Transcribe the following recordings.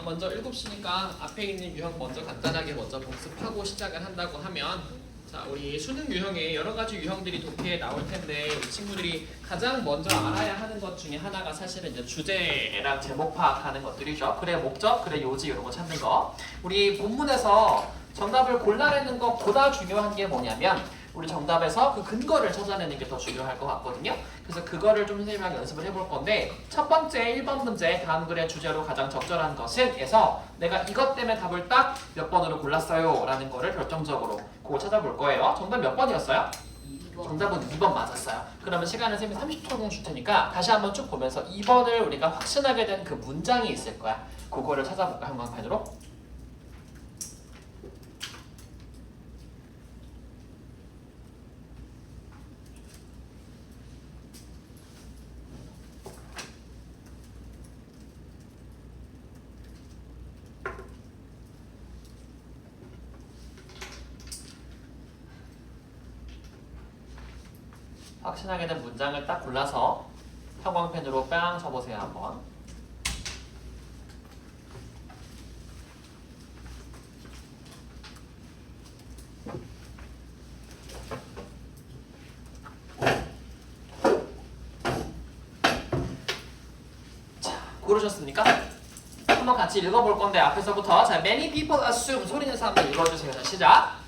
먼저 7시니까 앞에 있는 유형 먼저 간단하게 먼저 복습하고 시작을 한다고 하면 자, 우리 수능 유형에 여러 가지 유형들이 독해에 나올 텐데 우리 친구들이 가장 먼저 알아야 하는 것 중에 하나가 사실은 이제 주제랑 제목 파악하는 것들이죠. 그래 목적, 그래 요지 이런 거 찾는 거. 우리 본문에서 정답을 골라내는 것보다 중요한 게 뭐냐면 우리 정답에서 그 근거를 찾아내는 게 더 중요할 것 같거든요. 그래서 그거를 좀 선생님이랑 연습을 해볼 건데 첫 번째 1번 문제 다음 글의 주제로 가장 적절한 것은 에서 내가 이것 때문에 답을 딱 몇 번으로 골랐어요 라는 거를 결정적으로 그거 찾아볼 거예요. 정답 몇 번이었어요? 2번. 정답은 2번 맞았어요. 그러면 시간은 선생님이 30초 정도 줄 테니까 다시 한번 쭉 보면서 2번을 우리가 확신하게 된 그 문장이 있을 거야. 그거를 찾아볼까 형광펜으로? 확신하게 된 문장을 딱 골라서 형광펜으로 빵 쳐보세요 한번. 자, 고르셨습니까? 한번 같이 읽어볼 건데 앞에서부터 자, many people assume 소리 내서 한번 읽어주세요. 자, 시작.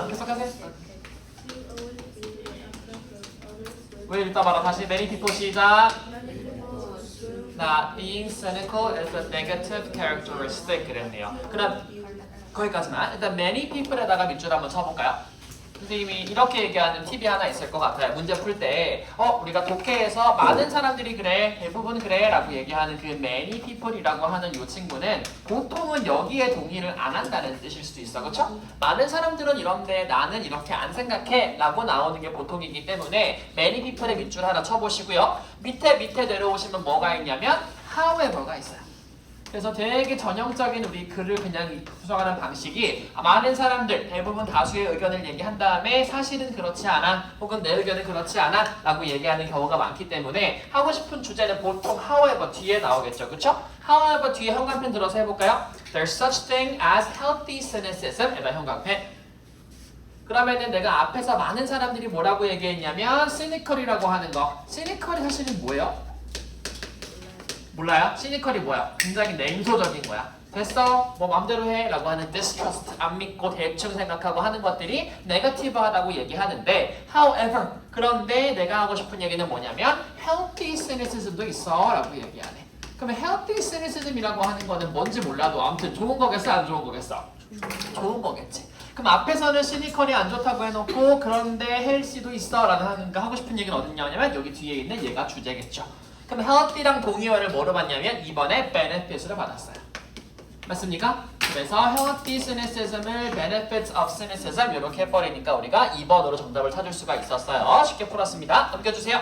계속하세요. 왜 읽다 말아 다시 many people 시작. Not being cynical is a negative characteristic 그랬네요. 그럼 거기까지만. 일단 many people에다가 밑줄 한번 쳐볼까요? 선생님이 이렇게 얘기하는 팁이 하나 있을 것 같아요. 문제 풀 때 우리가 독해에서 많은 사람들이 그래, 대부분 그래 라고 얘기하는 그 many people이라고 하는 이 친구는 보통은 여기에 동의를 안 한다는 뜻일 수도 있어. 그렇죠? 많은 사람들은 이런데 나는 이렇게 안 생각해 라고 나오는 게 보통이기 때문에 many people에 밑줄 하나 쳐보시고요. 밑에 내려오시면 뭐가 있냐면 however가 있어요. 그래서 되게 전형적인 우리 글을 그냥 구성하는 방식이 많은 사람들, 대부분 다수의 의견을 얘기한 다음에 사실은 그렇지 않아 혹은 내 의견은 그렇지 않아 라고 얘기하는 경우가 많기 때문에 하고 싶은 주제는 보통 however 뒤에 나오겠죠. 그쵸? however 뒤에 형광펜 들어서 해볼까요? There's such thing as healthy cynicism 에다 형광펜. 그러면은 내가 앞에서 많은 사람들이 뭐라고 얘기했냐면 cynical이라고 하는 거. cynical이 사실은 뭐예요? 몰라요? 시니컬이 뭐야? 굉장히 냉소적인 거야. 됐어? 뭐 맘대로 해 라고 하는 distrust, 안 믿고 대충 생각하고 하는 것들이 negative하다고 얘기하는데 however, 그런데 내가 하고 싶은 얘기는 뭐냐면 healthy cynicism도 있어 라고 얘기하네. 그러면 healthy cynicism이라고 하는 거는 뭔지 몰라도 아무튼 좋은 거겠어? 안 좋은 거겠어? 좋은 거겠지. 그럼 앞에서는 시니컬이 안 좋다고 해놓고 그런데 헬시도 있어 라고 하는 거 하고 싶은 얘기는 어딨냐면 여기 뒤에 있는 얘가 주제겠죠. 그럼 healthy랑 동의어를 뭐로 받냐면 이번에 benefits를 받았어요. 맞습니까? 그래서 healthy cynicism을 benefits of cynicism 이렇게 해버리니까 우리가 2번으로 정답을 찾을 수가 있었어요. 쉽게 풀었습니다. 넘겨주세요.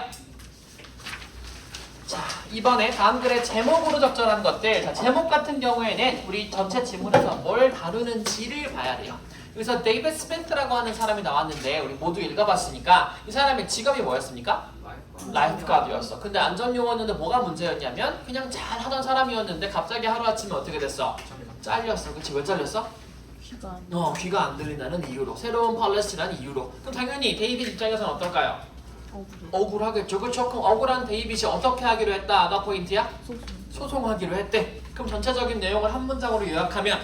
자, 이번에 다음 글의 제목으로 적절한 것들. 자, 제목 같은 경우에는 우리 전체 지문에서 뭘 다루는지를 봐야 돼요. 여기서 데이비드 스미스라고 하는 사람이 나왔는데 우리 모두 읽어봤으니까 이 사람의 직업이 뭐였습니까? 라이프가드였어. 근데 안전요원인데 뭐가 문제였냐면 그냥 잘 하던 사람이었는데 갑자기 하루아침에 어떻게 됐어? 잘렸어. 그치? 왜 잘렸어? 귀가 안 들린다는 이유로. 새로운 팔레스티나는 이유로. 그럼 당연히 데이빗 입장에서는 어떨까요? 억울하겠죠. 그렇죠? 그럼 억울한 데이빗이 어떻게 하기로 했다? 아가 포인트야? 소송하기로 했대. 그럼 전체적인 내용을 한 문장으로 요약하면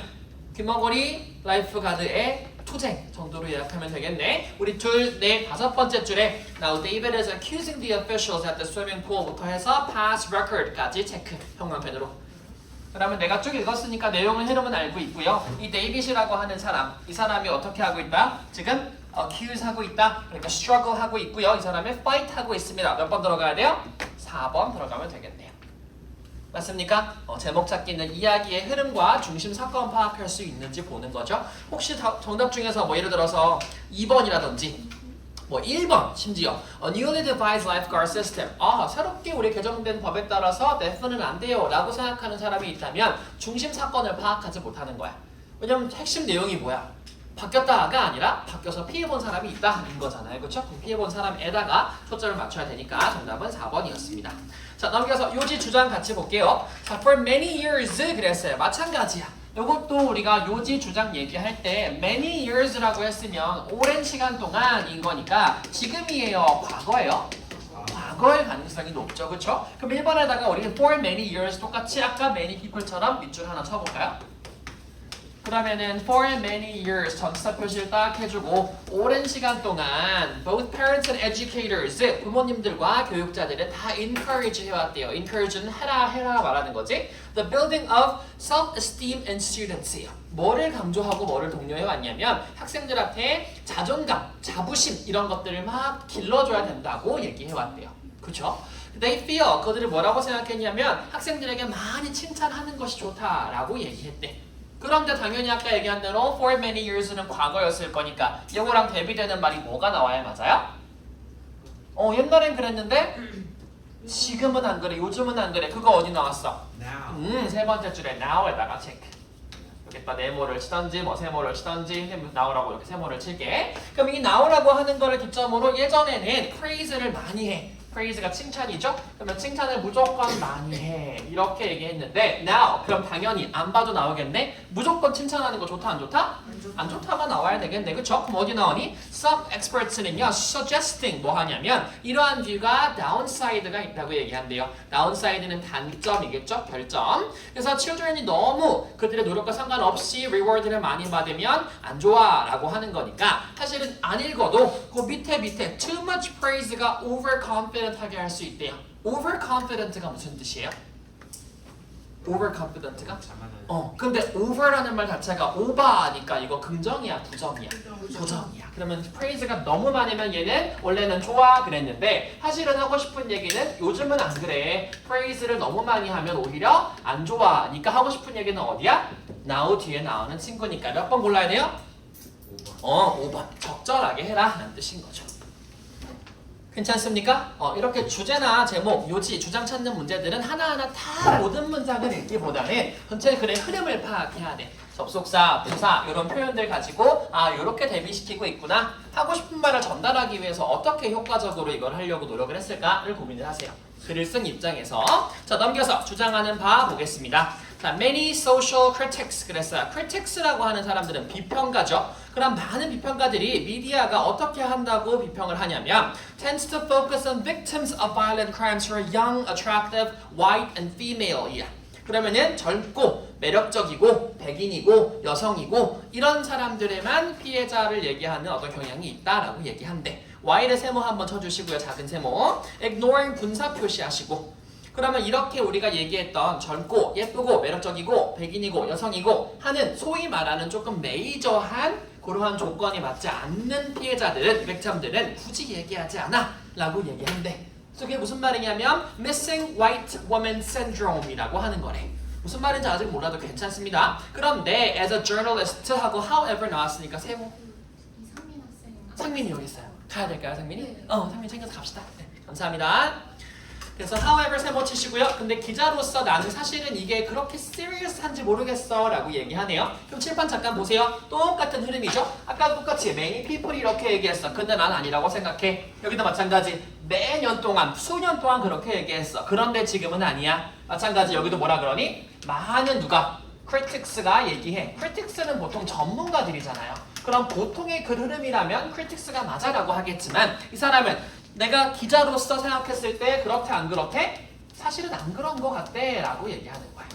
귀머거리 라이프가드의 투쟁 정도로 요약하면 되겠네. 우리 둘, 넷, 5번째 줄에 Now David is accusing the officials at the swimming pool부터 해서 past record까지 체크 형광펜으로. 그러면 내가 쭉 읽었으니까 내용의 흐름은 알고 있고요. 이 데이빗이라고 하는 사람, 이 사람이 어떻게 하고 있다? 지금 accuse 하고 있다. 그러니까 struggle 하고 있고요. 이 사람이 fight 하고 있습니다. 몇 번 들어가야 돼요? 4번 들어가면 되겠네요. 맞습니까? 제목 찾기는 이야기의 흐름과 중심 사건 파악할 수 있는지 보는 거죠. 혹시 정답 중에서 뭐 예를 들어서 2번이라든지 뭐 1번 심지어 A newly devised lifeguard system 새롭게 우리 개정된 법에 따라서 내프는 안 돼요 라고 생각하는 사람이 있다면 중심 사건을 파악하지 못하는 거야. 왜냐면 핵심 내용이 뭐야? 바뀌었다가 아니라 바뀌어서 피해본 사람이 있다 인 거잖아요. 그렇죠? 피해본 사람에다가 초점을 맞춰야 되니까 정답은 4번이었습니다. 자, 넘겨서 요지 주장 같이 볼게요. 자, for many years 그랬어요. 마찬가지야. 이것도 우리가 요지 주장 얘기할 때 many years라고 했으면 오랜 시간 동안인 거니까 지금이에요? 과거예요? 과거의 가능성이 높죠. 그렇죠? 그럼 1번에다가 우리는 for many years 똑같이 아까 many people처럼 밑줄 하나 쳐볼까요? 그러면은 for many years 전치사 표시를 딱 해주고 오랜 시간 동안 both parents and educators 부모님들과 교육자들은 다 encourage 해왔대요. encourage는 해라 말하는 거지. The building of self-esteem in students. 뭐를 강조하고 뭐를 독려해 왔냐면 학생들한테 자존감, 자부심 이런 것들을 막 길러줘야 된다고 얘기해 왔대요. 그렇죠? They feel 그들이 뭐라고 생각했냐면 학생들에게 많이 칭찬하는 것이 좋다라고 얘기했대. 그런데 당연히 아까 얘기한 대로 for many years는 과거였을 거니까 이거랑 대비되는 말이 뭐가 나와야 맞아요? 옛날엔 그랬는데 지금은 안 그래, 요즘은 안 그래. 그거 어디 나왔어? Now. 세 번째 줄에 now에다가 체크. 여기다 네모를 치던지 뭐 세모를 치던지 now라고 이렇게 세모를 칠게. 그럼 이 now라고 하는 거를 기점으로 예전에는 praise를 많이 해. praise가 칭찬이죠? 그러면 칭찬을 무조건 많이 해. 이렇게 얘기했는데 now 그럼 당연히 안 봐도 나오겠네? 무조건 칭찬하는 거 좋다 안 좋다? 안 좋다가 나와야 되겠네. 그쵸? 그럼 어디 나오니? Some experts는요 suggesting 뭐 하냐면 이러한 뷰가 downside가 있다고 얘기한대요. downside는 단점이겠죠? 별점. 그래서 children이 너무 그들의 노력과 상관없이 reward를 많이 받으면 안 좋아 라고 하는 거니까 사실은 안 읽어도 그 밑에 too much praise가 overconfident 하게 할 수 있대요. overconfident가 무슨 뜻이에요? overconfident가? 근데 over라는 말 자체가 오버하니까 이거 긍정이야, 부정이야? 부정이야. 그러면 praise가 너무 많으면 얘는 원래는 좋아 그랬는데 사실은 하고 싶은 얘기는 요즘은 안 그래. praise를 너무 많이 하면 오히려 안 좋아하니까 하고 싶은 얘기는 어디야? now 뒤에 나오는 친구니까 몇 번 골라야 돼요? 5번. 적절하게 해라 라는 뜻인 거죠. 괜찮습니까? 이렇게 주제나 제목, 요지, 주장 찾는 문제들은 하나하나 다 모든 문장을 읽기보다는 전체 글의 흐름을 파악해야 돼. 접속사, 부사 이런 표현들 가지고 이렇게 대비시키고 있구나 하고 싶은 말을 전달하기 위해서 어떻게 효과적으로 이걸 하려고 노력을 했을까를 고민을 하세요. 글을 쓴 입장에서. 자, 넘겨서 주장하는 바 보겠습니다. 자, many social critics 그랬어요. critics라고 하는 사람들은 비평가죠. 그럼 많은 비평가들이 미디어가 어떻게 한다고 비평을 하냐면 tends to focus on victims of violent crimes who are young, attractive, white, and female. 그러면은 젊고 매력적이고 백인이고 여성이고 이런 사람들에만 피해자를 얘기하는 어떤 경향이 있다라고 얘기한대. Y를 세모 한번 쳐주시고요. 작은 세모. ignoring 분사 표시하시고. 그러면 이렇게 우리가 얘기했던 젊고 예쁘고 매력적이고 백인이고 여성이고 하는 소위 말하는 조금 메이저한 그러한 조건이 맞지 않는 피해자들은 victim들은 굳이 얘기하지 않아 라고 얘기한대. 그게 무슨 말이냐면 missing white woman syndrome이라고 하는 거래. 무슨 말인지 아직 몰라도 괜찮습니다. 그런데 as a journalist 하고 however 나왔으니까 세모. 상민이 여기 있어요. 가야 될까요, 상민이? 네. 상민 챙겨서 갑시다. 네, 감사합니다. 그래서 however 세모 치시고요. 근데 기자로서 나는 사실은 이게 그렇게 serious한지 모르겠어 라고 얘기하네요. 그럼 칠판 잠깐 보세요. 똑같은 흐름이죠. 아까 똑같이 many people이 이렇게 얘기했어. 근데 난 아니라고 생각해. 여기도 마찬가지. 매년 동안 수년 동안 그렇게 얘기했어. 그런데 지금은 아니야. 마찬가지 여기도 뭐라 그러니? 많은 누가? critics가 얘기해. critics는 보통 전문가들이잖아요. 그럼 보통의 글 흐름이라면 critics가 맞아라고 하겠지만 이 사람은 내가 기자로서 생각했을 때 그렇대 안 그렇대? 사실은 안 그런 것 같대 라고 얘기하는 거야.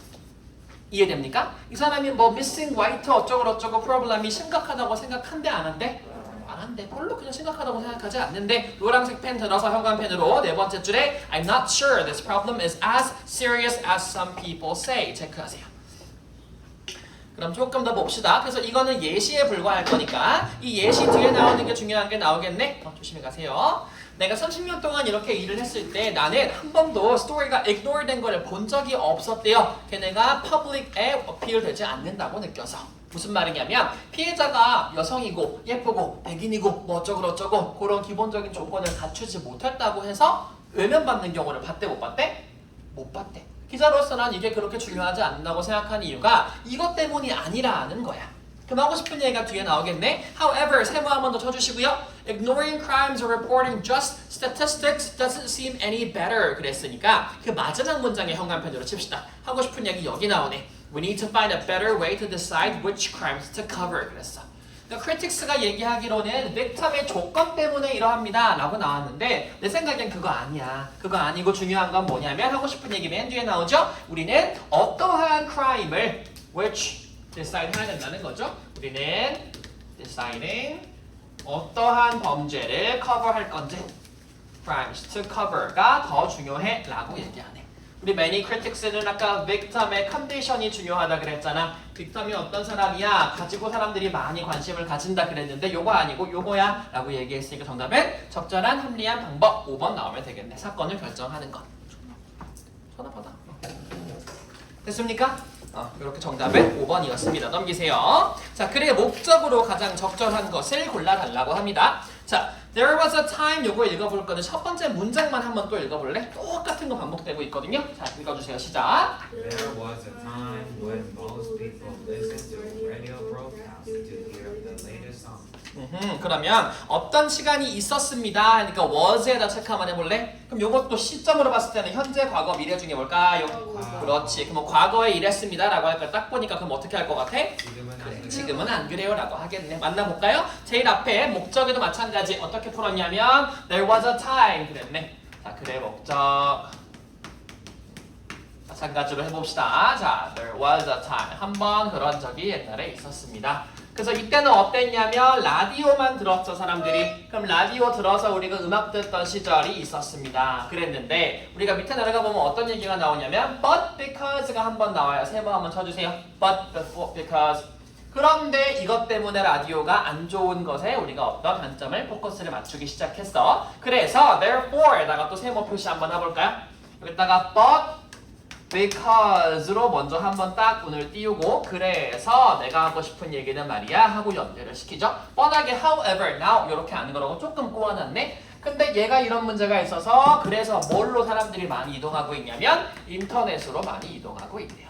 이해됩니까? 이 사람이 뭐 missing white 어쩌고 프로블럼이 심각하다고 생각한대 안 한대? 안 한대. 별로 그냥 심각하다고 생각하지 않는데 노란색 펜 들어서 형광펜으로 네 번째 줄에 I'm not sure this problem is as serious as some people say. 체크하세요. 그럼 조금 더 봅시다. 그래서 이거는 예시에 불과할 거니까 이 예시 뒤에 나오는 게 중요한 게 나오겠네? 조심히 가세요. 내가 30년 동안 이렇게 일을 했을 때 나는 한 번도 스토리가 ignore 된 거를 본 적이 없었대요. 걔네가 public에 appeal 되지 않는다고 느껴서. 무슨 말이냐면 피해자가 여성이고 예쁘고 백인이고 뭐 어쩌고 그런 기본적인 조건을 갖추지 못했다고 해서 외면받는 경우를 봤대 못 봤대? 못 봤대. 기자로서 난 이게 그렇게 중요하지 않다고 생각하는 이유가 이것 때문이 아니라는 거야. 그럼 하고 싶은 얘기가 뒤에 나오겠네. However, 세모 한 번 더 쳐주시고요. Ignoring crimes or reporting just statistics doesn't seem any better. 그랬으니까 그 마지막 문장의 현관편으로 칩시다. 하고 싶은 얘기 여기 나오네. We need to find a better way to decide which crimes to cover. 그랬어. 그러니까 크리틱스가 얘기하기로는 빅텀의 조건 때문에 이러합니다 라고 나왔는데 내 생각엔 그거 아니야. 그거 아니고 중요한 건 뭐냐면 하고 싶은 얘기 맨 뒤에 나오죠. 우리는 어떠한 crime을 which decide 해야 된다는 거죠. 우리는 deciding 어떠한 범죄를 cover할 건지 crimes to cover가 더 중요해 라고 얘기하네. 우리 many critics는 아까 victim의 컨디션이 중요하다 그랬잖아. victim이 어떤 사람이야? 가지고 사람들이 많이 관심을 가진다 그랬는데 요거 아니고 요거야 라고 얘기했으니까 정답은 적절한 합리한 방법 5번 나오면 되겠네. 사건을 결정하는 것. 전화 받아. 됐습니까? 이렇게 정답은 5번이었습니다. 넘기세요. 자, 그래 목적으로 가장 적절한 것을 골라달라고 합니다. 자, there was a time 요거 읽어볼 거는 첫 번째 문장만 한번 또 읽어볼래? 똑같은 거 반복되고 있거든요. 자, 읽어주세요. 시작. There was a time when most people listened to radio broadcasts to hear the latest song. 그러면 어떤 시간이 있었습니다. 그러니까 was에다 체크 한번 해볼래? 그럼 요것도 시점으로 봤을 때는 현재, 과거, 미래 중에 뭘까요? 그렇지. 그럼 과거에 이랬습니다 라고 할까? 딱 보니까 그럼 어떻게 할 것 같아? 그래, 지금은 안 그래요 라고 하겠네. 만나볼까요? 제일 앞에 목적에도 마찬가지. 어떻게 풀었냐면 there was a time 그랬네. 자, 그래 목적 마찬가지로 해봅시다. 자, there was a time. 한번 그런 적이 옛날에 있었습니다. 그래서 이때는 어땠냐면 라디오만 들었죠 사람들이. 그럼 라디오 들어서 우리가 음악 듣던 시절이 있었습니다. 그랬는데 우리가 밑에 내려가 보면 어떤 얘기가 나오냐면 but because가 한번 나와요. 세모 한번 쳐주세요. but because. 그런데 이것 때문에 라디오가 안 좋은 것에 우리가 어떤 관점을 포커스를 맞추기 시작했어. 그래서 therefore에다가 또 세모 표시 한번 해볼까요? 여기다가 but because로 먼저 한번 딱 운을 띄우고 그래서 내가 하고 싶은 얘기는 말이야 하고 연결을 시키죠. 뻔하게 however, now 이렇게 하는 거라고 조금 꼬아놨네. 근데 얘가 이런 문제가 있어서 그래서 뭘로 사람들이 많이 이동하고 있냐면 인터넷으로 많이 이동하고 있대요.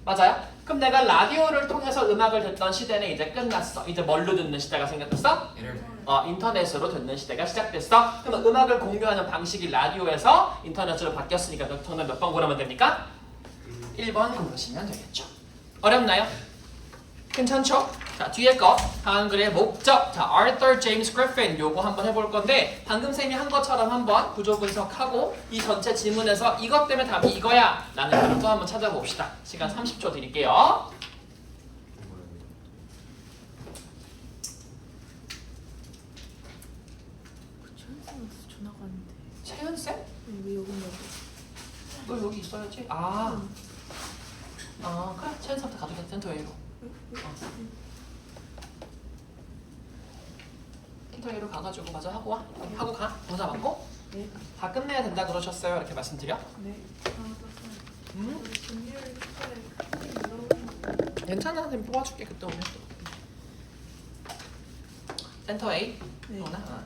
맞아요? 그럼 내가 라디오를 통해서 음악을 듣던 시대는 이제 끝났어. 이제 뭘로 듣는 시대가 생겼어? 인터넷으로 듣는 시대가 시작됐어. 그러면 음악을 공유하는 방식이 라디오에서 인터넷으로 바뀌었으니까 정답 몇 번 고르면 됩니까? 1번 고르시면 되겠죠. 어렵나요? 괜찮죠? 자, 뒤에 거 한글의 목적. 자, Arthur James Griffin 요거 한번 해볼 건데 방금 쌤이 한 것처럼 한번 구조 분석하고 이 전체 지문에서 이것 때문에 답이 이거야 라는 거를 또 한번 찾아봅시다. 시간 30초 드릴게요. 최은쌤한테 전화가 왔는데. 채은쌤? 왜 여기 있냐고. 너 여기 있어야지. 그래 채은쌤한테 가도 돼. 센터 A로. 센터 A로 가가지고 마저 하고 와. 하고 가. 모자 맞고. 네. 다 끝내야 된다 그러셨어요. 이렇게 말씀드려. 네. 괜찮아. 쌤 뽑아줄게. 그때 오면 또. 센터 A. 네. 오나?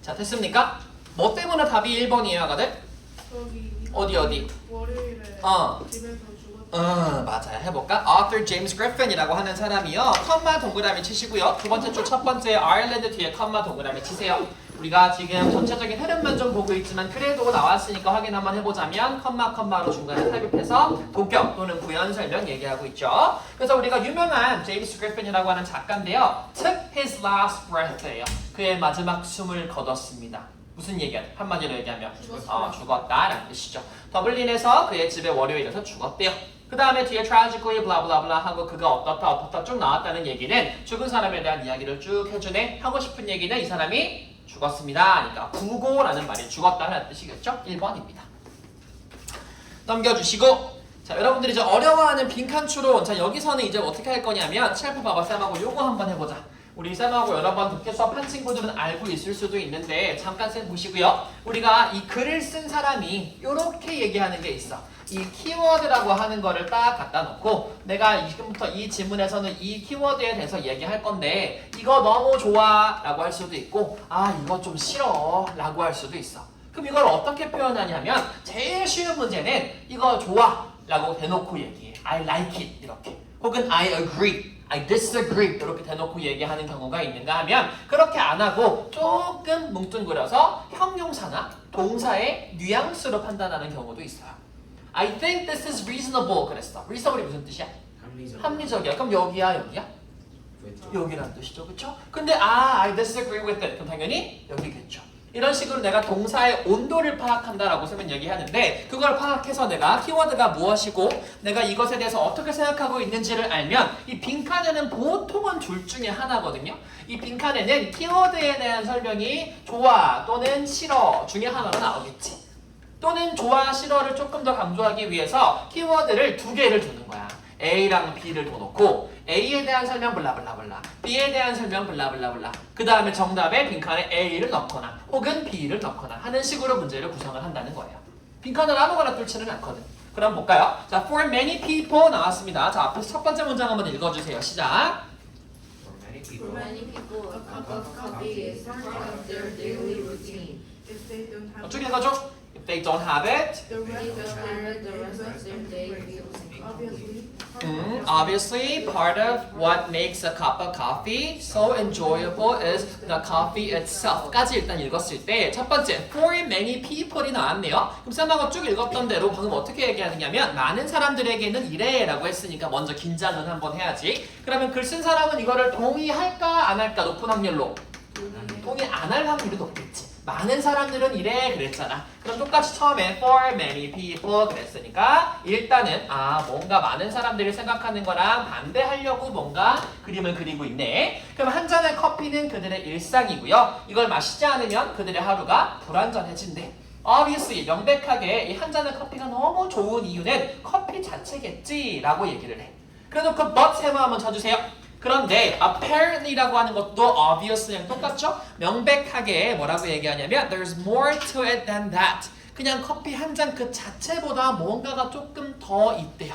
자, 됐습니까? 뭐 때문에 답이 1번이에요, 아가들? 어디? 월요일에 집에서 죽었다. 맞아요. 해볼까? Arthur James Griffin이라고 하는 사람이요. 컴마 동그라미 치시고요. 두 번째 줄 첫 번째 아일랜드 뒤에 컴마 동그라미 치세요. 우리가 지금 전체적인 흐름만 좀 보고 있지만 그래도 나왔으니까 확인 한번 해보자면 컴마로 중간에 삽입해서 도경 또는 부연 설명 얘기하고 있죠. 그래서 우리가 유명한 제임스 그리핀이라고 하는 작가인데요. took his last breath예요. 그의 마지막 숨을 거뒀습니다. 무슨 얘기야? 한마디로 얘기하면 죽었다라는 뜻이죠. 더블린에서 그의 집에 월요일에서 죽었대요. 그 다음에 뒤에 tragically 블라블라블라 하고 그가 어떻다 쭉 나왔다는 얘기는 죽은 사람에 대한 이야기를 쭉 해주네. 하고 싶은 얘기는 이 사람이 죽었습니다. 그러니까 부고라는 말이 죽었다는 뜻이겠죠? 1번입니다. 넘겨주시고 자, 여러분들이 이제 어려워하는 빈칸 추론. 자, 여기서는 이제 어떻게 할 거냐면 셀프 봐봐 쌤하고 요거 한번 해보자. 우리 쌤하고 여러 번 독해 수업한 친구들은 알고 있을 수도 있는데 잠깐 쌤 보시고요. 우리가 이 글을 쓴 사람이 이렇게 얘기하는 게 있어. 이 키워드라고 하는 거를 딱 갖다 놓고 내가 지금부터 이 지문에서는 이 키워드에 대해서 얘기할 건데 이거 너무 좋아 라고 할 수도 있고 이거 좀 싫어 라고 할 수도 있어. 그럼 이걸 어떻게 표현하냐면 제일 쉬운 문제는 이거 좋아 라고 대놓고 얘기해. I like it 이렇게. 혹은 I agree, I disagree 이렇게 대놓고 얘기하는 경우가 있는가 하면 그렇게 안 하고 조금 뭉뚱그려서 형용사나 동사의 뉘앙스로 판단하는 경우도 있어요. I think this is reasonable 그랬어. reasonable이 무슨 뜻이야? 합리적이야. 그럼 여기야 여기야? 여기란 뜻이죠. 그쵸? 근데 I disagree with it. 그럼 당연히 여기겠죠. 이런 식으로 내가 동사의 온도를 파악한다라고 쓰면 얘기하는데 그걸 파악해서 내가 키워드가 무엇이고 내가 이것에 대해서 어떻게 생각하고 있는지를 알면 이 빈칸에는 보통은 둘 중에 하나거든요. 이 빈칸에는 키워드에 대한 설명이 좋아 또는 싫어 중에 하나로 나오겠지. 또는 좋아, 싫어를 조금 더 강조하기 위해서 키워드를 두 개를 주는 거야. A랑 B를 더 놓고 A에 대한 설명 블라블라블라 B에 대한 설명 블라블라블라 그 다음에 정답에 빈칸에 A를 넣거나 혹은 B를 넣거나 하는 식으로 문제를 구성을 한다는 거예요. 빈칸을 아무거나 뚫지는 않거든. 그럼 볼까요? 자, for many people 나왔습니다. 자, 앞에서 첫 번째 문장 한번 읽어주세요. 시작. For many people, a cup of coffee is part of their daily routine. If they don't have 쭉 읽어줘. If they don't have it the rest of their day feels obviously, part of what makes a cup of coffee so enjoyable is the coffee itself. 까지 일단 읽었을 때 첫 번째, for many people이 나왔네요. 그럼 쌤하고 쭉 읽었던 대로 방금 어떻게 얘기하느냐면 많은 사람들에게는 이래라고 했으니까 먼저 긴장은 한번 해야지. 그러면 글 쓴 사람은 이거를 동의할까 안 할까 높은 확률로 동의 안 할 확률이 높겠지. 많은 사람들은 이래 그랬잖아. 그럼 똑같이 처음에 for many people 그랬으니까 일단은 뭔가 많은 사람들이 생각하는 거랑 반대하려고 뭔가 그림을 그리고 있네. 그럼 한 잔의 커피는 그들의 일상이고요. 이걸 마시지 않으면 그들의 하루가 불완전해진대. Obviously 명백하게 이 한 잔의 커피가 너무 좋은 이유는 커피 자체겠지 라고 얘기를 해. 그래놓고 but 세모 한번 쳐주세요. 그런데 apparently라고 하는 것도 obviously랑 똑같죠? 명백하게 뭐라고 얘기하냐면 there's more to it than that. 그냥 커피 한 잔 그 자체보다 뭔가가 조금 더 있대요.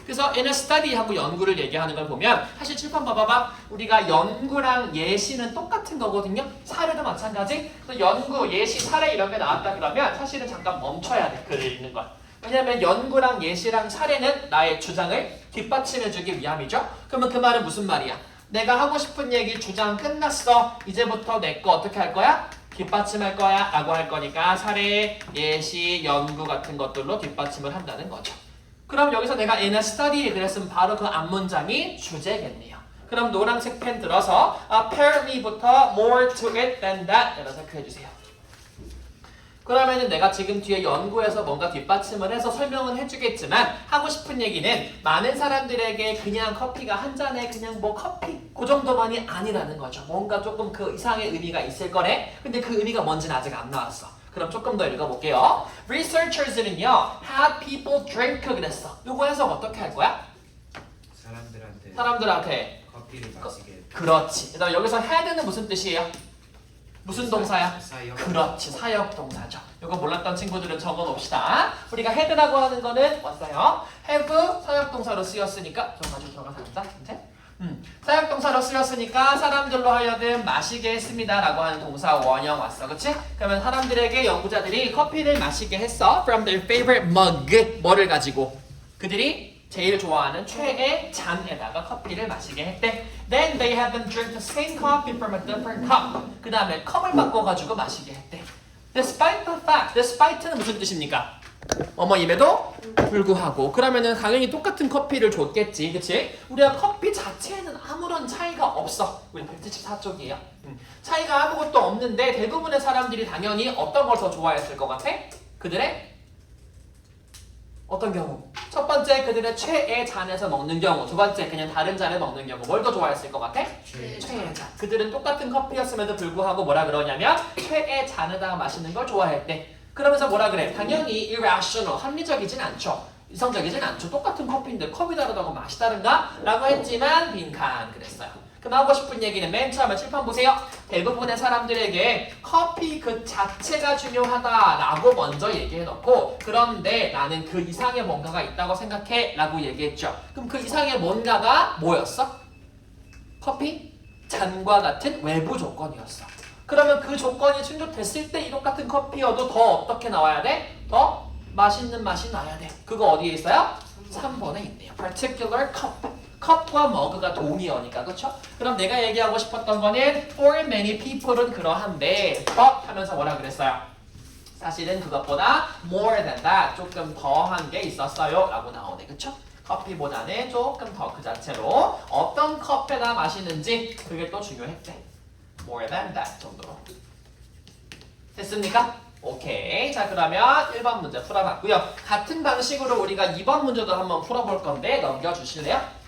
그래서 in a study 하고 연구를 얘기하는 걸 보면 사실 칠판 봐봐봐. 우리가 연구랑 예시는 똑같은 거거든요. 사례도 마찬가지. 그래서 연구, 예시, 사례 이런 게 나왔다 그러면 사실은 잠깐 멈춰야 돼. 글을 읽는 걸. 왜냐면 연구랑 예시랑 사례는 나의 주장을 뒷받침해주기 위함이죠. 그러면 그 말은 무슨 말이야? 내가 하고 싶은 얘기 주장 끝났어. 이제부터 내 거 어떻게 할 거야? 뒷받침할 거야 라고 할 거니까 사례, 예시, 연구 같은 것들로 뒷받침을 한다는 거죠. 그럼 여기서 내가 in a study 그랬으면 바로 그 앞문장이 주제겠네요. 그럼 노란색 펜 들어서 apparently부터 more to it than that 이라고 체크해주세요. 그러면은 내가 지금 뒤에 연구해서 뭔가 뒷받침을 해서 설명은 해주겠지만 하고 싶은 얘기는 많은 사람들에게 그냥 커피가 한 잔에 그냥 뭐 커피 그 정도만이 아니라는 거죠. 뭔가 조금 그 이상의 의미가 있을 거래. 근데 그 의미가 뭔지는 아직 안 나왔어. 그럼 조금 더 읽어볼게요. Researchers는요, had people drink 그랬어. 요거 해석 어떻게 할 거야? 사람들한테 커피를 마시게. 그렇지. 그다음 여기서 had는 무슨 뜻이에요? 무슨 동사야? 사역. 그렇지, 사역 동사죠. 이거 몰랐던 친구들은 적어놓읍시다. 우리가 had라고 하는 거는 왔어요. have 사역 동사로 쓰였으니까 좀 가지고 들어가서 앉자. 이제. 사역 동사로 쓰였으니까 사람들로 하여금 마시게 했습니다라고 하는 동사 원형 왔어, 그렇지? 그러면 사람들에게 연구자들이 커피를 마시게 했어. From their favorite mug, 뭐를 가지고? 그들이 제일 좋아하는 최애 잔에다가 커피를 마시게 했대. Then they had them drink the same coffee from a different cup. 그 다음에 컵을 바꿔가지고 마시게 했대. Despite the fact, despite는 무슨 뜻입니까? 뭐뭐임에도 불구하고. 그러면은 당연히 똑같은 커피를 줬겠지, 그치? 우리가 커피 자체에는 아무런 차이가 없어. 우리 174쪽이에요. 차이가 아무것도 없는데 대부분의 사람들이 당연히 어떤 걸 더 좋아했을 것 같아? 그들의 어떤 경우? 첫 번째 그들의 최애 잔에서 먹는 경우, 두 번째 그냥 다른 잔에 먹는 경우 뭘 더 좋아했을 것 같아? 최애 잔. 그들은 똑같은 커피였음에도 불구하고 뭐라 그러냐면 최애 잔에다가 마시는 걸 좋아했대. 그러면서 뭐라 그래? 당연히 irrational, 합리적이진 않죠. 이성적이진 않죠. 똑같은 커피인데 컵이 다르다고 맛이 다른가? 라고 했지만 빈칸 그랬어요. 그럼 하고 싶은 얘기는 맨 처음에 칠판 보세요. 대부분의 사람들에게 커피 그 자체가 중요하다라고 먼저 얘기해놓고 그런데 나는 그 이상의 뭔가가 있다고 생각해 라고 얘기했죠. 그럼 그 이상의 뭔가가 뭐였어? 커피? 잔과 같은 외부 조건이었어. 그러면 그 조건이 충족됐을 때 이 똑같은 커피여도 더 어떻게 나와야 돼? 더 맛있는 맛이 나야 돼. 그거 어디에 있어요? 3번에 있네요. particular cup. 컵과 머그가 동의어니까 그렇죠? 그럼 내가 얘기하고 싶었던 거는 for many people은 그러한데 but 하면서 뭐라 그랬어요? 사실은 그것보다 more than that 조금 더한 게 있었어요 라고 나오네. 그쵸? 커피보다는 조금 더 그 자체로 어떤 컵에다 마시는지 그게 또 중요했대. more than that 정도로. 됐습니까? 오케이. 자 그러면 1번 문제 풀어봤고요. 같은 방식으로 우리가 2번 문제도 한번 풀어볼 건데 넘겨주실래요?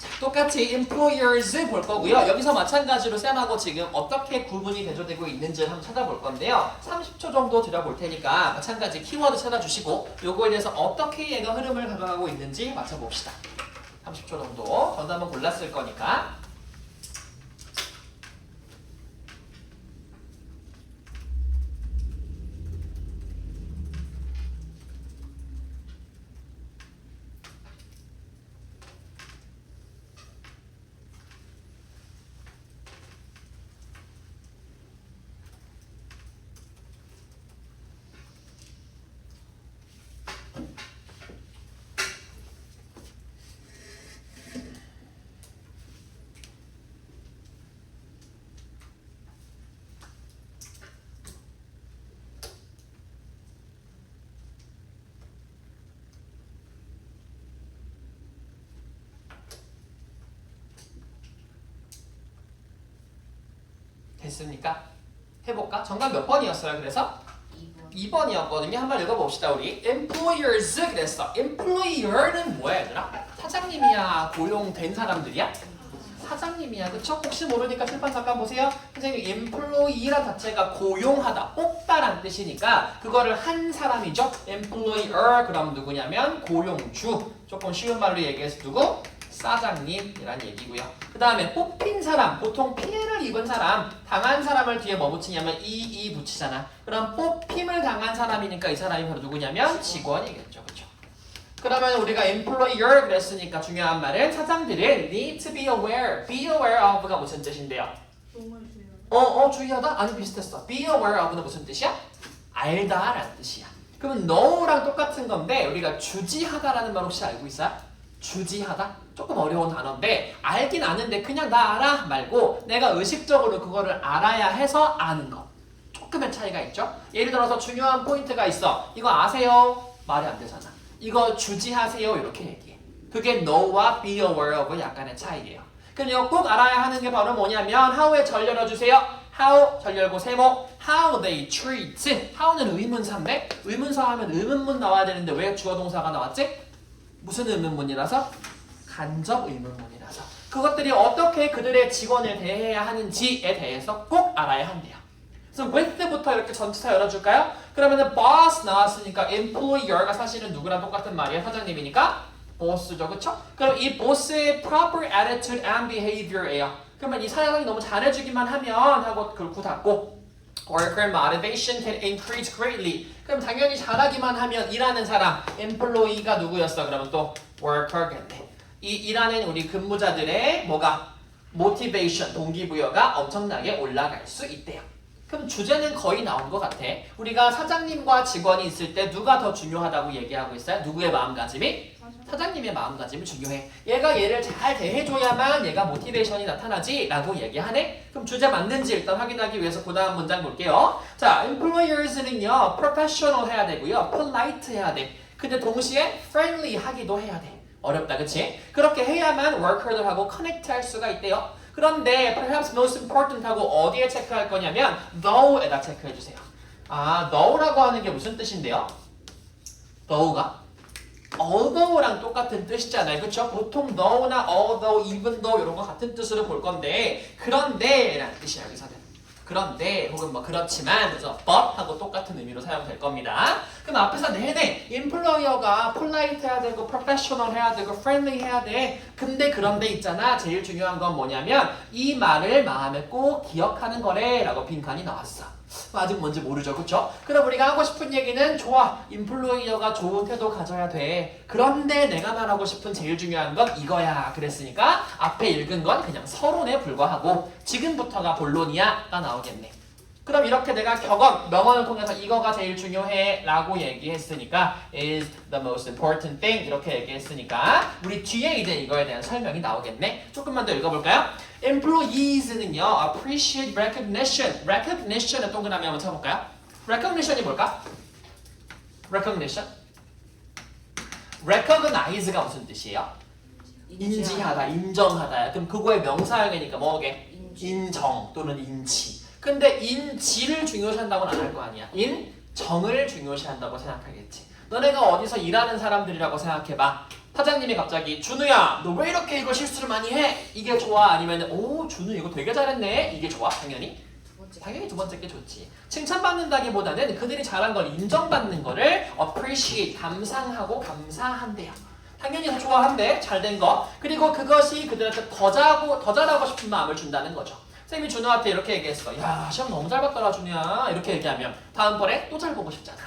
자, 똑같이 employers 볼 거고요. 여기서 마찬가지로 쌤하고 지금 어떻게 구분이 대조되고 있는지를 한번 찾아볼 건데요. 30초 정도 드려볼 테니까 마찬가지 키워드 찾아주시고 요거에 대해서 어떻게 얘가 흐름을 가져가고 있는지 맞춰봅시다. 30초 정도 저도 한번 골랐을 거니까. 됐습니까? 해볼까? 정답 몇 번이었어요? 그래서 2번이었거든요. 한번 읽어봅시다 우리. employers 그랬어. employer는 뭐야 얘들아? 사장님이야? 고용된 사람들이야? 사장님이야. 그쵸? 혹시 모르니까 칠판 잠깐 보세요. 선생님 employee란 자체가 고용하다, 뽑다란 뜻이니까 그거를 한 사람이죠. employer 그럼 누구냐면 고용주. 조금 쉬운 말로 얘기해서 누구? 사장님이란 얘기고요. 그 다음에 뽑힌 사람, 보통 피해를 입은 사람, 당한 사람을 뒤에 뭐 붙이냐면 이 붙이잖아. 그럼 뽑힘을 당한 사람이니까 이 사람이 바로 누구냐면 직원이겠죠. 그렇죠? 그러면 우리가 employer 그랬으니까 중요한 말은 사장들은 need to be aware. be aware of가 무슨 뜻인데요? 주의하다? 아니 비슷했어. be aware of는 무슨 뜻이야? 알다라는 뜻이야. 그러면 know랑 똑같은 건데 우리가 주지하다라는 말 혹시 알고 있어요? 주지하다? 조금 어려운 단어인데 알긴 아는데 그냥 나 알아 말고 내가 의식적으로 그거를 알아야 해서 아는 거. 조금의 차이가 있죠? 예를 들어서 중요한 포인트가 있어. 이거 아세요? 말이 안 되잖아. 이거 주지하세요 이렇게 얘기해. 그게 know와 be aware of 약간의 차이예요. 그럼 이거 꼭 알아야 하는 게 바로 뭐냐면 how에 절 열어주세요. how 절 열고 세모 how they treat. how는 의문사인데 의문사 하면 의문문 나와야 되는데 왜 주어 동사가 나왔지? 무슨 의문문이라서? 간접 의문문이라서. 그것들이 어떻게 그들의 직원을 대해야 하는지에 대해서 꼭 알아야 한대요. 그래서 with부터 이렇게 전치사 열어줄까요? 그러면은 boss 나왔으니까 employer가 사실은 누구랑 똑같은 말이에요? 사장님이니까 boss죠, 그쵸? 그럼 이 boss의 proper attitude and behavior예요. 그러면 이 사장이 너무 잘해주기만 하면 하고 글구 닫고 worker motivation can increase greatly. 그럼 당연히 잘하기만 하면 일하는 사람, employee가 누구였어? 그러면 또 worker겠네. 이 일하는 우리 근무자들의 뭐가? motivation, 동기부여가 엄청나게 올라갈 수 있대요. 그럼 주제는 거의 나온 것 같아. 우리가 사장님과 직원이 있을 때 누가 더 중요하다고 얘기하고 있어요? 누구의 마음가짐이? 사장님의 마음가짐이 중요해. 얘가 얘를 잘 대해줘야만 얘가 모티베이션이 나타나지 라고 얘기하네. 그럼 주제 맞는지 일단 확인하기 위해서 그 다음 문장 볼게요. 자, employers는요 professional 해야 되고요 polite 해야 돼. 근데 동시에 friendly 하기도 해야 돼. 어렵다 그치? 그렇게 해야만 worker들하고 커넥트 할 수가 있대요. 그런데 perhaps most important 하고 어디에 체크할 거냐면 though에다 체크해주세요. 아, though라고 하는 게 무슨 뜻인데요? though가 although랑 똑같은 뜻이잖아요. 그쵸? 보통 though나 although, even though 이런 거 같은 뜻으로 볼 건데 그런데 라는 뜻이야 여기서는. 그런데 혹은 뭐 그렇지만 그래서 but 하고 똑같은 의미로 사용될 겁니다. 그럼 앞에서 내내 employer가 polite 해야 되고 professional 해야 되고 friendly 해야 돼. 근데 그런데 있잖아. 제일 중요한 건 뭐냐면 이 말을 마음에 꼭 기억하는 거래 라고 빈칸이 나왔어. 아직 뭔지 모르죠. 그쵸? 그럼 우리가 하고 싶은 얘기는 좋아. employer가 좋은 태도 가져야 돼. 그런데 내가 말하고 싶은 제일 중요한 건 이거야. 그랬으니까 앞에 읽은 건 그냥 서론에 불과하고 지금부터가 본론이야가 나오겠네. 그럼 이렇게 내가 격언, 명언을 통해서 이거가 제일 중요해 라고 얘기했으니까 is the most important thing 이렇게 얘기했으니까 우리 뒤에 이제 이거에 대한 설명이 나오겠네. 조금만 더 읽어볼까요? Employees는요 appreciate recognition. recognition을 동그라미 한번 쳐볼까요? recognition이 뭘까? recognition? recognize가 무슨 뜻이에요? 인지하다, 인정하다. 그럼 그거의 명사형이니까 뭐게? 인정 또는 인치. 근데 인지를 중요시한다고는 안 할 거 아니야. 인정을 중요시한다고 생각하겠지. 너네가 어디서 일하는 사람들이라고 생각해봐. 사장님이 갑자기 준우야 너 왜 이렇게 이거 실수를 많이 해? 이게 좋아? 아니면 오 준우 이거 되게 잘했네? 이게 좋아? 당연히 두 번째 게 좋지. 칭찬받는다기보다는 그들이 잘한 걸 인정받는 거를 appreciate, 감상하고 감사한대요. 당연히 더 좋아한대, 잘된 거. 그리고 그것이 그들한테 더 잘하고 싶은 마음을 준다는 거죠. 쌤이 준우한테 이렇게 얘기했어. 야 시험 너무 잘 봤더라 준우야. 이렇게 얘기하면 다음번에 또 잘 보고 싶잖아.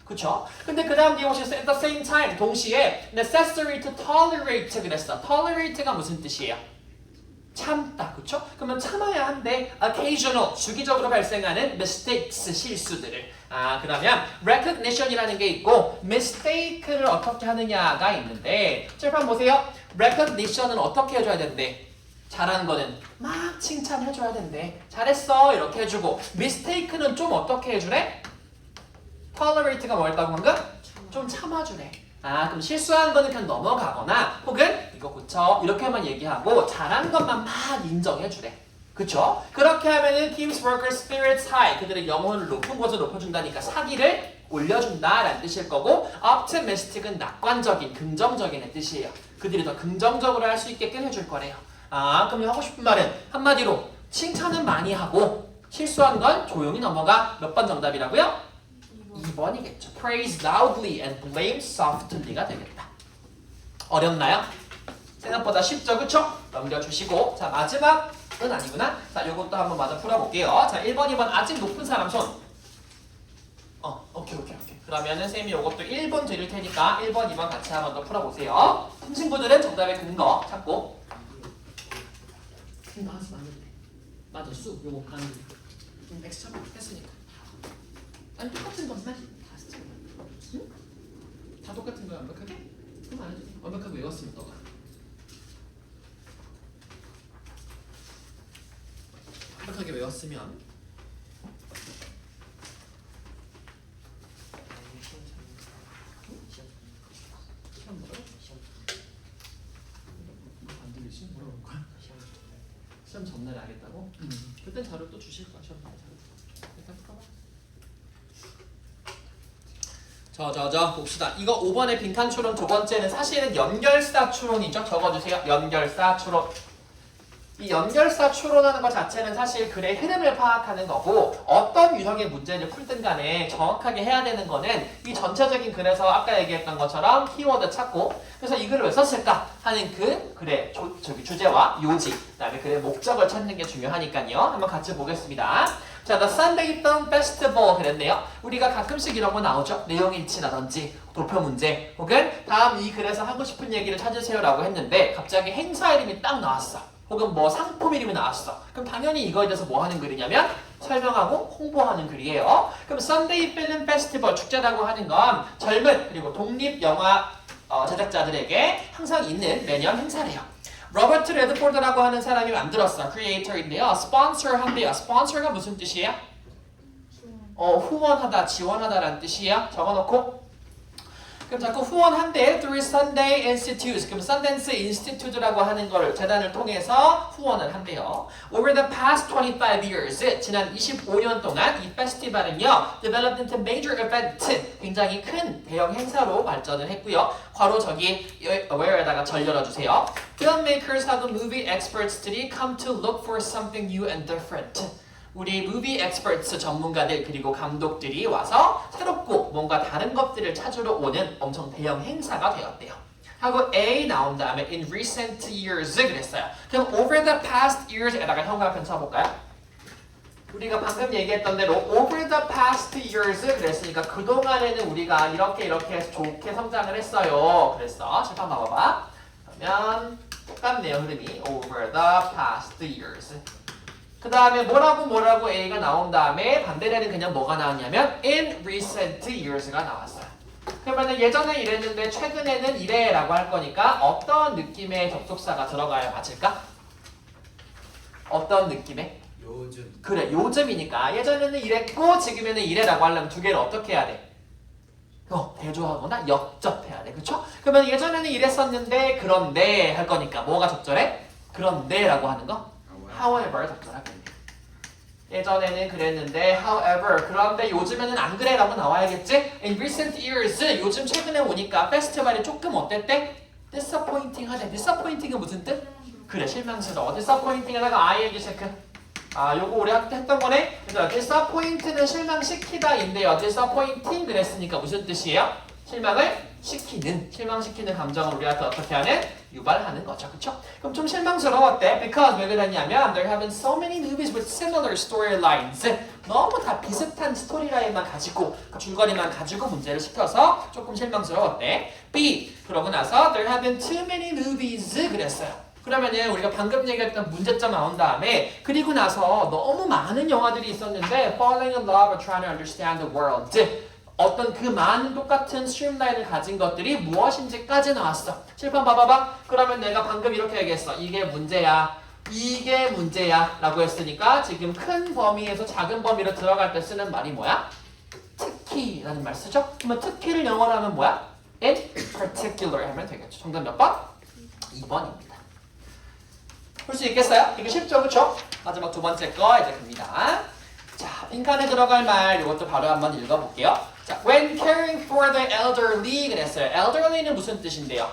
그쵸? 근데 그 다음 뒤에 오셔서 at the same time 동시에 necessary to tolerate 그랬어. tolerate가 무슨 뜻이에요? 참다, 그쵸? 그러면 참아야 한데 occasional, 주기적으로 발생하는 mistakes, 실수들을. 그러면 recognition이라는 게 있고 mistake를 어떻게 하느냐가 있는데 칠판 보세요. recognition은 어떻게 해줘야 된대? 잘한 거는 막 칭찬해줘야 된대. 잘했어 이렇게 해주고 mistake는 좀 어떻게 해주래? tolerate가 뭐였다고 방금? 좀 참아주래. 그럼 실수한 거는 그냥 넘어가거나 혹은 이거 고쳐 이렇게만 얘기하고 잘한 것만 막 인정해주래. 그쵸? 그렇게 하면은 teams worker spirits high 그들의 영혼을 높은 곳으로 높여준다니까 사기를 올려준다라는 뜻일 거고 optimistic은 낙관적인 긍정적인 뜻이에요. 그들이 더 긍정적으로 할 수 있게끔 해줄 거래요. 그럼 하고 싶은 말은 한마디로 칭찬은 많이 하고 실수한 건 조용히 넘어가. 몇 번 정답이라고요? 2번이겠죠. Praise loudly and blame softly가 되겠다. 어렵나요? 생각보다 쉽죠, 그쵸? 넘겨주시고 자 마지막은 아니구나. 자 요것도 한번 마저 풀어볼게요. 자 1번, 2번 아직 높은 사람 손. 오케이. 그러면은 쌤이 요것도 1번 드릴 테니까 1번, 2번 같이 한번 더 풀어보세요. 친구들은 정답의 근거 찾고. 근거 하지 말면 돼. 맞아, 수 요거 가는 엑스트라 했으니까. 아니 똑같은 것만 다 쓰자. 응? 다 똑같은 거야 완벽하게? 그럼 안 해도 완벽하게 외웠으면 너가. 완벽하게 외웠으면 시험 뭐라고? 안 들리지? 뭐라고 할 거야? 시험 전날에 하겠다고? 그땐 자료 또 주실 거야. 시험 전에 자료. 일단 풀어봐. 자 봅시다. 이거 5번의 빈칸 추론 두 번째는 사실은 연결사 추론이죠. 적어주세요. 연결사 추론. 이 연결사 추론하는 것 자체는 사실 글의 흐름을 파악하는 거고 어떤 유형의 문제를 풀든 간에 정확하게 해야 되는 거는 이 전체적인 글에서 아까 얘기했던 것처럼 키워드 찾고 그래서 이 글을 왜 썼을까 하는 그 글의 주제와 요지 그다음에 글의 목적을 찾는 게 중요하니까요. 한번 같이 보겠습니다. 자, The Sunday Film Festival 그랬네요. 우리가 가끔씩 이런 거 나오죠. 내용 일치라든지 도표 문제 혹은 다음 이 글에서 하고 싶은 얘기를 찾으세요라고 했는데 갑자기 행사 이름이 딱 나왔어. 혹은 뭐 상품 이름이 나왔어. 그럼 당연히 이거에 대해서 뭐 하는 글이냐면 설명하고 홍보하는 글이에요. 그럼 Sunday Film Festival 축제라고 하는 건 젊은 그리고 독립 영화 제작자들에게 항상 있는 매년 행사래요. 로버트 레드포드라고 하는 사람이 만들었어. 크리에이터인데요. 스폰서 한대요. 스폰서가 무슨 뜻이에요? 후원하다, 지원하다라는 뜻이에요. 적어놓고 그럼 자꾸 후원한대. Through Sunday Institute. 그럼 Sundance Institute라고 하는 걸 재단을 통해서 후원을 한대요. Over the past 25 years, 지난 25년 동안 이 페스티벌은요, developed into major event, 굉장히 큰 대형 행사로 발전을 했고요. 괄호 저기 where에다가 절 열어주세요. Filmmakers하고 movie experts들이 come to look for something new and different. 우리 movie experts 전문가들 그리고 감독들이 와서 새롭고 뭔가 다른 것들을 찾으러 오는 엄청 대형 행사가 되었대요. 하고 A 나온 다음에 in recent years 그랬어요. 그럼 over the past years에다가 형광펜 쳐볼까요? 우리가 방금 얘기했던 대로 over the past years 그랬으니까 그동안에는 우리가 이렇게 좋게 성장을 했어요. 그랬어. 칠판 봐봐봐. 그러면 똑같네요. 흐름이 over the past years. 그 다음에 뭐라고 A가 나온 다음에 반대되는 그냥 뭐가 나왔냐면 in recent years가 나왔어요. 그러면 예전에 이랬는데 최근에는 이래라고 할 거니까 어떤 느낌의 접속사가 들어가야 맞을까? 어떤 느낌의? 요즘. 그래, 요즘이니까 예전에는 이랬고 지금에는 이래라고 하려면 두 개를 어떻게 해야 돼? 대조하거나 역접해야 돼. 그쵸? 그러면 예전에는 이랬었는데 그런데 할 거니까 뭐가 적절해? 그런데라고 하는 거? however 적절하겠네. 예전에는 그랬는데 however 그런데 요즘에는 안 그래라고 나와야겠지? In recent years 요즘 최근에 오니까 페스티벌이 조금 어땠대? disappointing 하대. disappointing은 무슨 뜻? 그래, 실망스러워. disappointing에다가 ing 체크. 요거 우리 했던 거네. 그래서 disappoint는 실망시키다인데요. disappointing 그랬으니까 무슨 뜻이에요? 실망을 시키는, 실망시키는 감정을 우리한테 어떻게 하는? 유발하는 거죠. 그쵸? 그럼 좀 실망스러웠대. Because 왜 그랬냐면 they're having so many movies with similar storylines. 너무 다 비슷한 스토리라인만 가지고 줄거리만 가지고 문제를 시켜서 조금 실망스러웠대. B. 그러고 나서 they're having too many movies 그랬어요. 그러면은 우리가 방금 얘기했던 문제점 나온 다음에 그리고 나서 너무 많은 영화들이 있었는데 falling in love or trying to understand the world 어떤 그 많은 똑같은 스트림라인을 가진 것들이 무엇인지까지 나왔어. 칠판 봐봐봐. 그러면 내가 방금 이렇게 얘기했어. 이게 문제야. 이게 문제야 라고 했으니까 지금 큰 범위에서 작은 범위로 들어갈 때 쓰는 말이 뭐야? 특히라는 말 쓰죠? 그러면 특히를 영어로 하면 뭐야? In particular 하면 되겠죠. 정답 몇 번? 2번입니다. 볼 수 있겠어요? 이거 쉽죠, 그쵸? 마지막 두 번째 거 이제 갑니다. 자, 빈칸에 들어갈 말 이것도 바로 한번 읽어볼게요. 자, when caring for the elderly 그랬어요. elderly는 무슨 뜻인데요?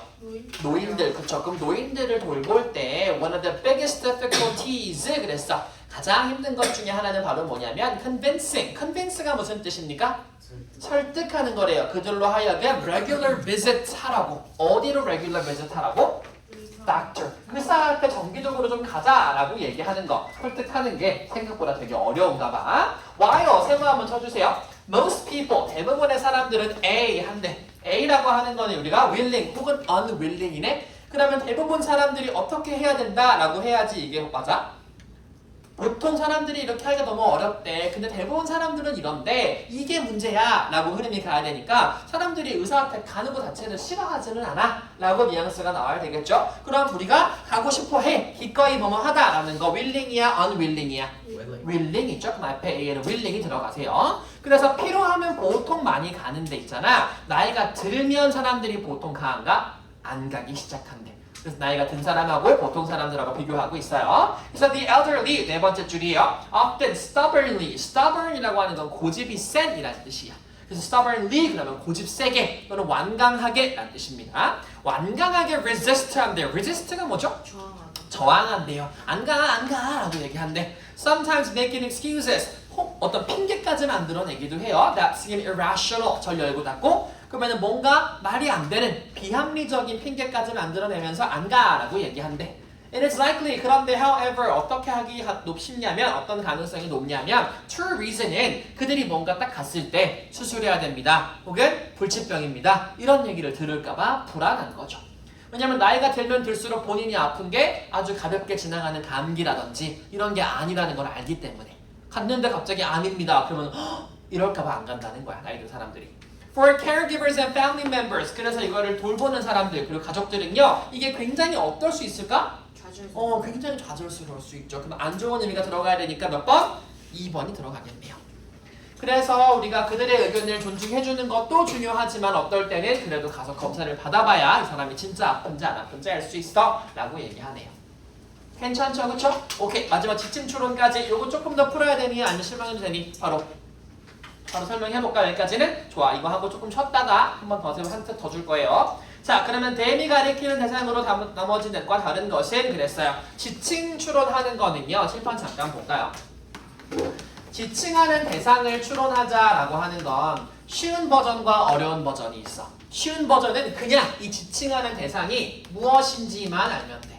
노인들, 그쵸? 그럼 노인들을 돌볼 때 one of the biggest difficulties 그랬어. 가장 힘든 것 중에 하나는 바로 뭐냐면 convincing. convince가 무슨 뜻입니까? 설득하는 거래요. 그들로 하여금 regular visit 하라고. 어디로 regular visit 하라고? doctor. 의사한테 정기적으로 좀 가자라고 얘기하는 거. 설득하는 게 생각보다 되게 어려운가 봐. while 세모 한번 쳐주세요. most people 대부분의 사람들은 A 한대. A라고 하는 거는 우리가 willing 혹은 unwilling이네. 그러면 대부분 사람들이 어떻게 해야 된다라고 해야지 이게 맞아? 보통 사람들이 이렇게 하기가 너무 어렵대. 근데 대부분 사람들은 이런데 이게 문제야 라고 흐름이 가야 되니까 사람들이 의사한테 가는 것 자체는 싫어하지는 않아 라고 뉘앙스가 나와야 되겠죠. 그럼 우리가 가고 싶어 해. 기꺼이 뭐뭐 하다 라는 거 willing이야 unwilling이야? willing이죠. 그럼 앞에 A에는 willing이 들어가세요. 그래서 필요하면 보통 많이 가는 데 있잖아. 나이가 들면 사람들이 보통 가안가? 안 가기 시작한대. 그래서 나이가 든 사람하고 보통 사람들하고 비교하고 있어요. 그래서 the elderly 네 번째 줄이에요. often stubbornly. stubborn이라고 하는 건 고집이 센 이라는 뜻이야. 그래서 stubbornly 그러면 고집 세게 또는 완강하게 라는 뜻입니다. 완강하게 resist 한대요. resist가 뭐죠? 저항한대요. 안 가 라고 얘기한대. sometimes making excuses. 어떤 핑계까지 만들어내기도 해요. that seem irrational. 절 열고 닫고 그러면 뭔가 말이 안 되는 비합리적인 핑계까지 만들어내면서 안 가라고 얘기한대. It is likely. 그런데 however 어떻게 하기 높냐면 어떤 가능성이 높냐면 true reason은 그들이 뭔가 딱 갔을 때 수술해야 됩니다. 혹은 불치병입니다. 이런 얘기를 들을까봐 불안한 거죠. 왜냐면 나이가 들면 들수록 본인이 아픈 게 아주 가볍게 지나가는 감기라든지 이런 게 아니라는 걸 알기 때문에 갔는데 갑자기 아닙니다. 그러면 이럴까봐 안 간다는 거야. 나이 든 사람들이. For caregivers and family members. 그래서 이거를 돌보는 사람들 그리고 가족들은요. 이게 굉장히 어떨 수 있을까? 굉장히 좌절스러울 수 있죠. 그럼 안 좋은 의미가 들어가야 되니까 몇 번? 2번이 들어가겠네요. 그래서 우리가 그들의 의견을 존중해주는 것도 중요하지만 어떨 때는 그래도 가서 검사를 받아봐야 이 사람이 진짜 아픈지 안 아픈지 알 수 있어 라고 얘기하네요. 괜찮죠? 그쵸? 오케이. 마지막 지침 추론까지 요거 조금 더 풀어야 되니 아니면 실망해도 되니? 바로 설명해볼까요? 여기까지는? 좋아. 이거 하고 조금 쉬었다가 한 번 더 한트 더 줄 거예요. 자, 그러면 댐이 가리키는 대상으로 나머지 넷과 다른 것은 그랬어요. 지칭 추론하는 거는요. 칠판 잠깐 볼까요? 지칭하는 대상을 추론하자라고 하는 건 쉬운 버전과 어려운 버전이 있어. 쉬운 버전은 그냥 이 지칭하는 대상이 무엇인지만 알면 돼.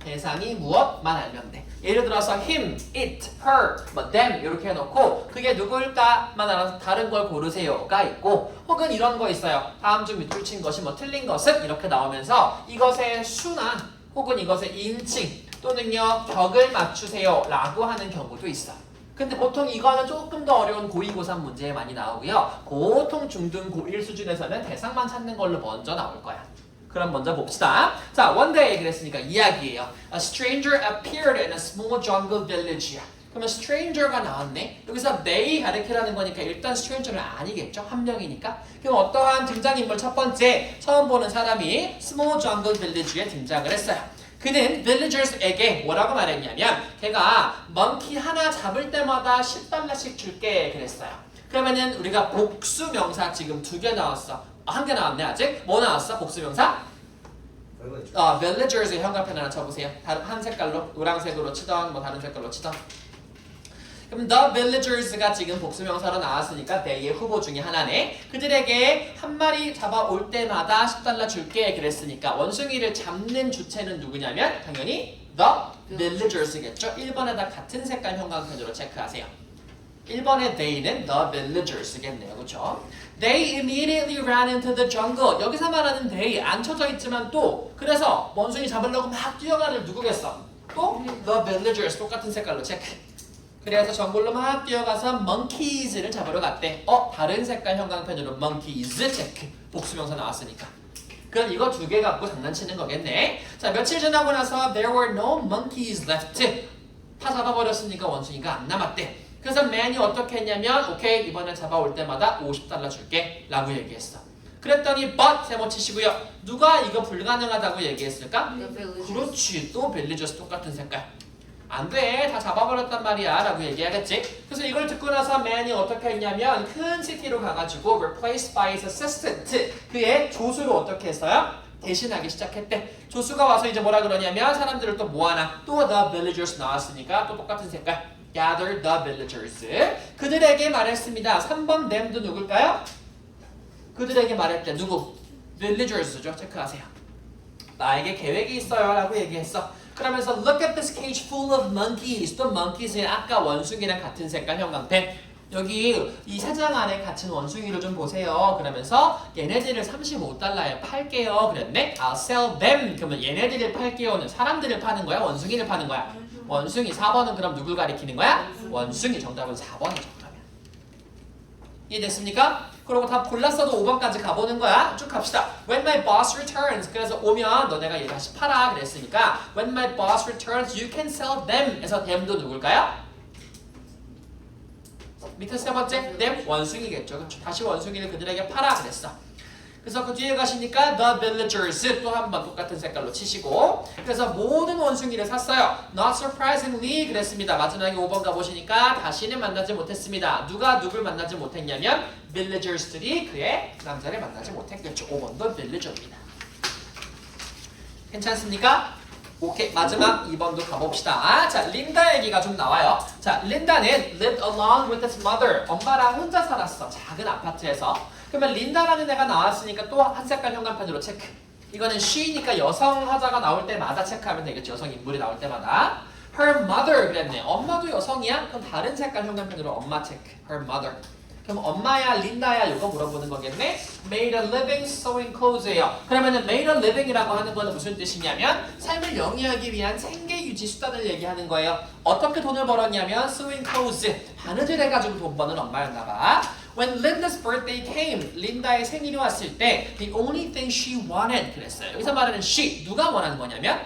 대상이 무엇만 알면 돼. 예를 들어서 him, it, her, 뭐 them 이렇게 해놓고 그게 누구일까만 알아서 다른 걸 고르세요가 있고 혹은 이런 거 있어요. 다음 중 밑줄 친 것이 뭐 틀린 것은 이렇게 나오면서 이것의 수나 혹은 이것의 인칭 또는요 벽을 맞추세요 라고 하는 경우도 있어. 근데 보통 이거는 조금 더 어려운 고2, 고3 문제에 많이 나오고요. 보통 중등 고1 수준에서는 대상만 찾는 걸로 먼저 나올 거야. 그럼 먼저 봅시다. 자, one day 그랬으니까 이야기예요. A stranger appeared in a small jungle village. 그러면 stranger가 나왔네. 여기서 they 가르치라는 거니까 일단 stranger는 아니겠죠. 한 명이니까. 그럼 어떠한 등장인물 첫 번째 처음 보는 사람이 small jungle village에 등장을 했어요. 그는 villagers에게 뭐라고 말했냐면 걔가 monkey 하나 잡을 때마다 $10씩 줄게 그랬어요. 그러면은 우리가 복수 명사 지금 2개 나왔어. 한 개 나왔네 아직. 뭐 나왔어? 복수 명사? villagers의 형광펜 하나 쳐보세요. 한 색깔로 노란색으로 치던 뭐 다른 색깔로 치던. 그럼 the villagers가 지금 복수명사로 나왔으니까 they의 후보 중에 하나네. 그들에게 한 마리 잡아올 때마다 $10 줄게 그랬으니까 원숭이를 잡는 주체는 누구냐면 당연히 the villagers겠죠. 1번에다 같은 색깔 형광펜으로 체크하세요. 1번의 they는 the villagers겠네요. 그렇죠? They immediately ran into the jungle. 여기서 말하는 they 안 쳐져 있지만 또 그래서 원숭이 잡으려고 막 뛰어가는 누구겠어? 또 the villagers 똑같은 색깔로 체크. 그래서 정글로 막 뛰어가서 monkeys를 잡으러 갔대. 다른 색깔 형광펜으로 monkeys 체크. 복수명사 나왔으니까. 그럼 이거 2개 갖고 장난치는 거겠네. 자, 며칠 지나고 나서 there were no monkeys left. 다 잡아버렸으니까 원숭이가 안 남았대. 그래서 man이 어떻게 했냐면 오케이 이번에 잡아올 때마다 $50 줄게 라고 얘기했어. 그랬더니 but 세모 치시고요. 누가 이거 불가능하다고 얘기했을까? The villagers. 그렇지. 또 villagers 똑같은 색깔. 안 돼. 다 잡아버렸단 말이야 라고 얘기하겠지. 그래서 이걸 듣고 나서 man이 어떻게 했냐면 큰 시티로 가가지고 replaced by his assistant. 그의 조수로 어떻게 했어요? 대신하기 시작했대. 조수가 와서 이제 뭐라 그러냐면 사람들을 또 모아놔. 또 the villagers 나왔으니까 또 똑같은 색깔. gather the villagers. 그들에게 말했습니다. 3번 them도 누굴까요? 그들에게 말했대. 누구? villagers죠. 체크하세요. 나에게 계획이 있어요 라고 얘기했어. 그러면서 look at this cage full of monkeys. 또 monkeys는 아까 원숭이랑 같은 색깔 형광펜. 여기 이 사장 안에 갇힌 원숭이를 좀 보세요. 그러면서 얘네들을 $35에 팔게요. 그랬네. I'll sell them. 그러면 얘네들을 팔게요는 사람들을 파는 거야? 원숭이를 파는 거야? 원숭이. 4번은 그럼 누굴 가리키는 거야? 원숭이. 정답은 4번이죠. 그러면. 이해됐습니까? 그리고 다 골랐어도 5번까지 가보는 거야. 쭉 갑시다. When my boss returns. 그래서 오면 너네가 얘 다시 팔아 그랬으니까 When my boss returns, you can sell them. 에서 them도 누굴까요? 밑에 세 번째 them 원숭이겠죠. 그렇죠? 다시 원숭이를 그들에게 팔아 그랬어. 그래서 그 뒤에 가시니까 the villagers 또 한 번 똑같은 색깔로 치시고 그래서 모든 원숭이를 샀어요. Not surprisingly 그랬습니다. 마지막에 5번 가보시니까 다시는 만나지 못했습니다. 누가 누굴 만나지 못했냐면 villagers들이 그의 남자를 만나지 못했겠죠. 5번도 villager입니다. 괜찮습니까? 오케이, 마지막 2번도 가봅시다. 자, 린다 얘기가 좀 나와요. 자, 린다는 lived along with his mother. 엄마랑 혼자 살았어. 작은 아파트에서. 그러면 린다라는 애가 나왔으니까 또 한 색깔 형광펜으로 체크. 이거는 she니까 여성 하자가 나올 때마다 체크하면 되겠죠. 여성 인물이 나올 때마다. Her mother 그랬네. 엄마도 여성이야? 그럼 다른 색깔 형광펜으로 엄마 체크. Her mother. 그럼 엄마야, 린다야 이거 물어보는 거겠네. Made a living sewing clothes예요. 그러면은 made a living이라고 하는 거는 무슨 뜻이냐면 삶을 영위하기 위한 생계 유지 수단을 얘기하는 거예요. 어떻게 돈을 벌었냐면 sewing clothes 바느질 해가지고 돈 버는 엄마였나 봐. When Linda's birthday came, 린다의 생일이 왔을 때 the only thing she wanted 그랬어요. 여기서 말하는 she 누가 원하는 거냐면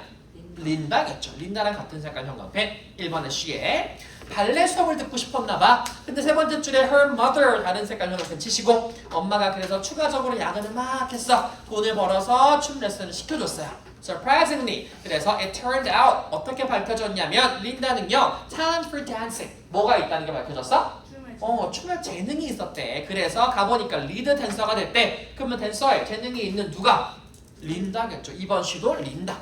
린다겠죠. 린다랑 같은 색깔 형광펜 1번의 she에 발레 수업을 듣고 싶었나 봐. 근데 세 번째 줄에 her mother 다른 색깔 형광펜 치시고 엄마가 그래서 추가적으로 야근을 막 했어. 돈을 벌어서 춤 레슨을 시켜줬어요. Surprisingly 그래서 it turned out 어떻게 밝혀졌냐면 린다는요 talent for dancing 뭐가 있다는 게 밝혀졌어? 춤에 재능이 있었대. 그래서 가보니까 리드 댄서가 됐대. 그러면 댄서에 재능이 있는 누가? 린다겠죠. 이번 시도 린다.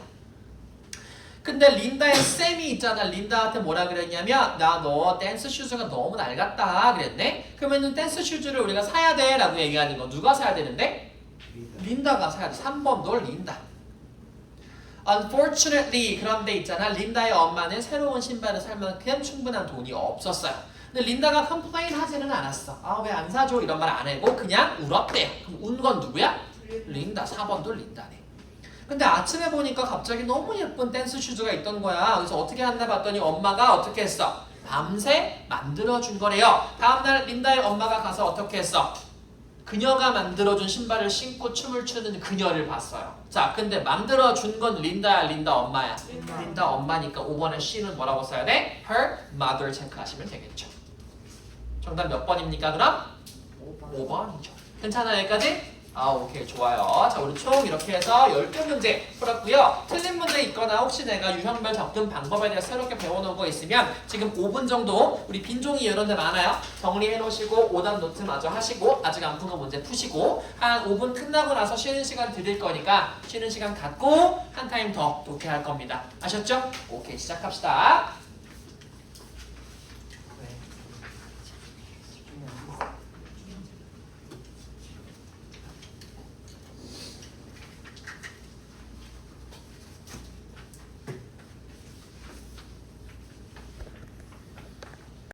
근데 린다의 쌤이 있잖아. 린다한테 뭐라 그랬냐면 나 너 댄스 슈즈가 너무 낡았다 그랬네. 그러면은 댄스 슈즈를 우리가 사야 돼 라고 얘기하는 거 누가 사야 되는데? 린다가 사야 돼. 3번도 린다. Unfortunately 그런데 있잖아. 린다의 엄마는 새로운 신발을 살 만큼 충분한 돈이 없었어요. 근데 린다가 컴플레인 하지는 않았어. 아 왜 안 사줘 이런 말 안 하고 그냥 울었대요. 그럼 운 건 누구야? 린다. 4번도 린다네. 근데 아침에 보니까 갑자기 너무 예쁜 댄스 슈즈가 있던 거야. 그래서 어떻게 했나 봤더니 엄마가 어떻게 했어? 밤새 만들어준 거래요. 다음날 린다의 엄마가 가서 어떻게 했어? 그녀가 만들어준 신발을 신고 춤을 추는 그녀를 봤어요. 자, 근데 만들어준 건 린다야, 린다 엄마야? 린다 엄마니까 5번에 C는 뭐라고 써야 돼? Her mother 체크하시면 되겠죠. 정답 몇 번입니까 그럼? 5번이죠. 괜찮아요 여기까지? 오케이 좋아요. 자 우리 총 이렇게 해서 12문제 풀었고요. 틀린 문제 있거나 혹시 내가 유형별 접근 방법에 대해 새롭게 배워놓은 거 있으면 지금 5분 정도 우리 빈종이 이런 데 많아요. 정리해 놓으시고 오답 노트 마저 하시고 아직 안 푼 거 문제 푸시고 한 5분 끝나고 나서 쉬는 시간 드릴 거니까 쉬는 시간 갖고 한 타임 더 독해할 겁니다. 아셨죠? 오케이 시작합시다.